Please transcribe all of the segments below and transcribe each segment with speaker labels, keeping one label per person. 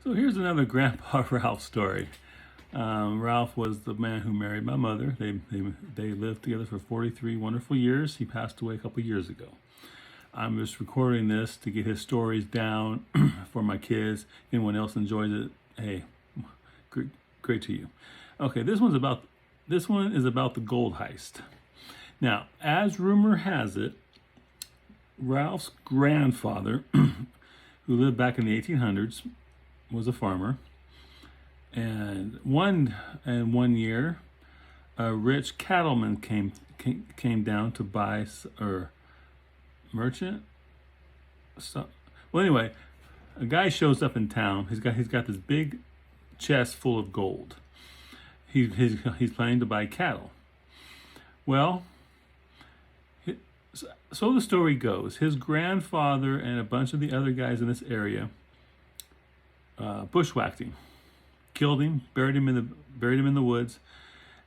Speaker 1: So here's another Grandpa Ralph story. Ralph was the man who married my mother. They lived together for 43 wonderful years. He passed away a couple years ago. I'm just recording this to get his stories down for my kids. Anyone else enjoys it, hey, great to you. Okay, this one is about the gold heist. Now, as rumor has it, Ralph's grandfather, who lived back in the 1800s, was a farmer. And one year, a rich cattleman came down to buy, or merchant. So, well, anyway, a guy shows up in town. He's got this big chest full of gold. He's planning to buy cattle. Well, so the story goes. His grandfather and a bunch of the other guys in this area bushwhacked him, killed him, buried him in the woods,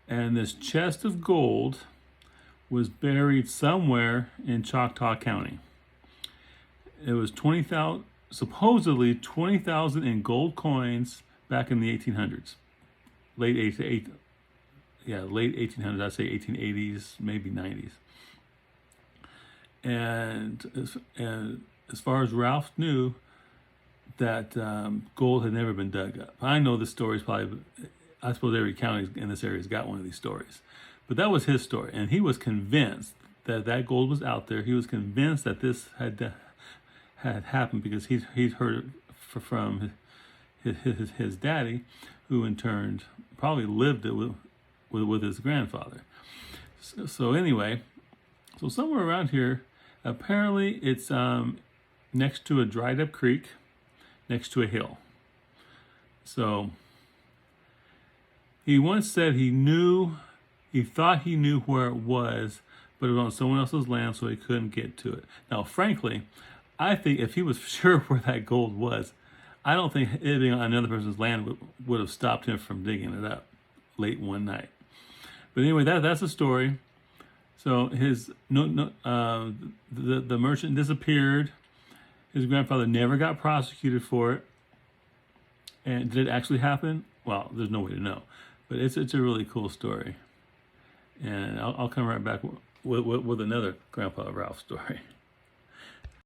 Speaker 1: and this chest of gold was buried somewhere in Choctaw County. It was supposedly 20,000 in gold coins back in the 1800s, late 1800s. I'd say 1880s, maybe 90s. And as far as Ralph knew, that gold had never been dug up. I know this story is probably, I suppose every county in this area has got one of these stories. But that was his story, and he was convinced that gold was out there. He was convinced that this had happened because he'd heard it from his daddy, who in turn probably lived it with his grandfather. So anyway, so somewhere around here, apparently it's next to a dried up creek, next to a hill. So he once said he thought he knew where it was, but it was on someone else's land, so he couldn't get to it. Now, frankly, I think if he was sure where that gold was, I don't think it being on another person's land would have stopped him from digging it up late one night. But anyway, that's the story. So the merchant disappeared. His grandfather never got prosecuted for it. And did it actually happen? Well, there's no way to know. But it's a really cool story. And I'll come right back with another Grandpa Ralph story.